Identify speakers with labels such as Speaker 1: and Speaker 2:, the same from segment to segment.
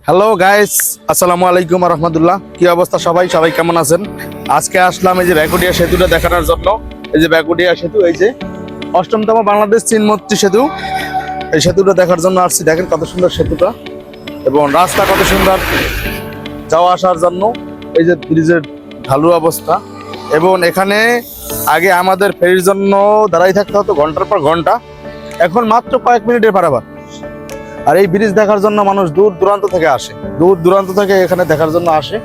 Speaker 1: Hello guys, আসসালামু আলাইকুম রহমতুল্লাহ। কি অবস্থা সবাই কেমন আছেন? আজকে আসলাম এই যে ব্যাকুটিয়া সেতুটা দেখানোর জন্য। এই যে ব্যাকুটিয়া সেতু, এই যে অষ্টমতম বাংলাদেশ চীন মৈত্রী সেতু, এই সেতুটা দেখার জন্য আসছি। দেখেন কত সুন্দর সেতুটা এবং রাস্তা কত সুন্দর যাওয়া আসার জন্য। এই যে ব্রিজের ঢালু অবস্থা, এবং এখানে আগে আমাদের ফেরির জন্য দাঁড়াই থাকতে হতো ঘন্টার পর ঘন্টা, এখন মাত্র কয়েক মিনিটের পারাপার। আর এই ব্রিজ দেখার জন্য মানুষ দূর দূরান্ত থেকে আসে, দূর দূরান্ত থেকে এখানে দেখার জন্য আসে।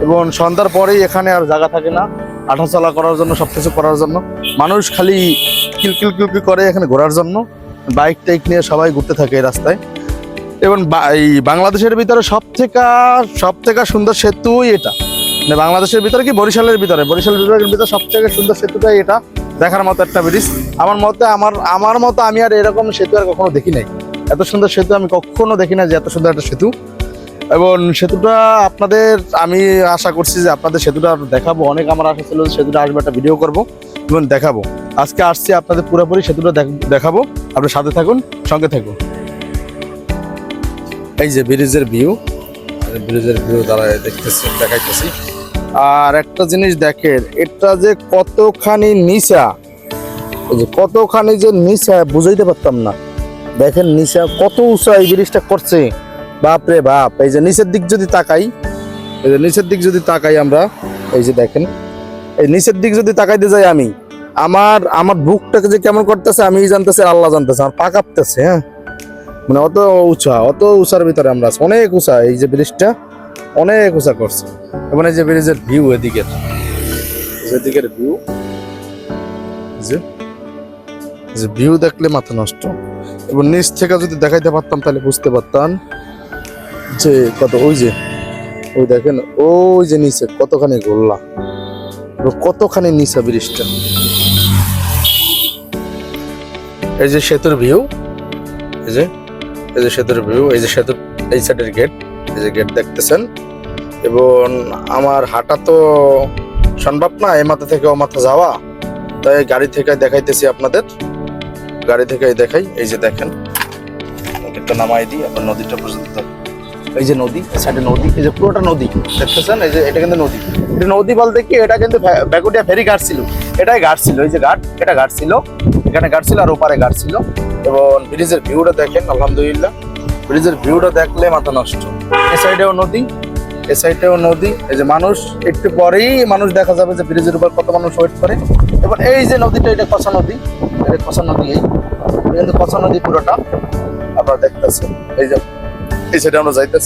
Speaker 1: এবং সন্ধ্যার পরেই এখানে আর জায়গা থাকে না হাঁটাচলা করার জন্য, সবকিছু করার জন্য। মানুষ খালি কিলকিল কিলকিল করে এখানে ঘোরার জন্য, বাইক টাইক নিয়ে সবাই ঘুরতে থাকে এই রাস্তায়। এবং এই বাংলাদেশের ভিতরে সব থেকে সুন্দর সেতুই এটা, মানে বাংলাদেশের ভিতরে কি বরিশাল বিভাগের ভিতরে সব থেকে সুন্দর সেতুটাই এটা। দেখার মতো একটা ব্রিজ আমার মতে। আমার মতো আমি আর এরকম সেতু আর কখনো দেখি নাই। এত সুন্দর সেতু আমি কখনো দেখি না, যে এত সুন্দর একটা সেতু। এবং সেতুটা আপনাদের, আমি আশা করছি যে আপনাদের সেতুটা দেখাবো। অনেক আমার আশা ছিল যে সেতুটা আসবে, একটা ভিডিও করব এবং দেখাবো। আজকে আসছি আপনাদের পুরোপুরি সেতুটা দেখাবো। আপনি সাথে থাকুন, সঙ্গে থাকুন। এই যে ব্রিজের ভিউ দ্বারা দেখাইতেছি। আর একটা জিনিস দেখেন, এটা যে কতখানি নিচা, এই যে কতখানি যে নিচা বুঝাইতে পারতাম না। দেখেন নিচা কত উঁচা এই ব্রিজটা করছে, বাপ রে বাপ। এই যে নিচের দিক যদি তাকাই, আমরা এই যে দেখেন, এই নিচের দিক যদি তাকাইতে যাই, আমি আমার বুকটাকে যে কেমন করতেছে আমি জানতেছি, আল্লাহ জানতেছে। আমার পা কাঁপতেছে। হ্যাঁ, মানে অত উঁচার ভিতরে আমরা আছি। অনেক উঁচা, এই যে ব্রিজটা অনেক উঁচা করছে। এবং এই যে ব্রিজের ভিউ, এদিকের ভিউ, যে ভিউ দেখলে মাথা নষ্ট। এবং নিচ থেকে যদি দেখাইতে পারতাম তাহলে বুঝতে পারতাম যে ওই দেখেন, ওই যে নিচে কতখানি গোল্লা, কতখানি নিচে ব্রিজটা। এই যে সেতুর ভিউ, এই যে সেতুর ভিউ, এই যে সেতুর এই সাইডের গেট, এই যে গেট দেখতেছেন। এবং আমার হাঁটা তো সম্ভব না এই মাথা থেকে ও মাথা যাওয়া, তাই গাড়ি থেকে দেখাইতেছি আপনাদের। গাড়ি থেকে দেখাই। এই যে দেখেন, নদীটা নামাই দিই, আবার নদীটা পর্যন্ত। এই যে নদী, সাইডে নদী, এই যে পুরোটা নদী দেখতেছেন। এই যে এটা কিন্তু নদী। এটা নদী বলতে কি, এটা কিন্তু ব্যাকুটিয়া ফেরি ঘাট ছিল। এটাই ঘাট ছিল, এই যে ঘাট, এটা ঘাট ছিল, এখানে ঘাট ছিল আর ওপারে ঘাট ছিল। এবং ব্রিজের ভিউটা দেখেন, আলহামদুলিল্লাহ ব্রিজের ভিউটা দেখলে মাথা নষ্ট। এই সাইডেও নদী, এই সাইডেও নদী। এই যে মানুষ, একটু পরেই মানুষ দেখা যাবে যে ব্রিজের উপর কত মানুষ ওয়েট করে। এবার এই যে নদীটা, এটা কষা নদী, এই কিন্তু কষা নদী পুরোটা আপনারা দেখতেছেন। এই যে এই সাইডে আমরা যাইতেছি।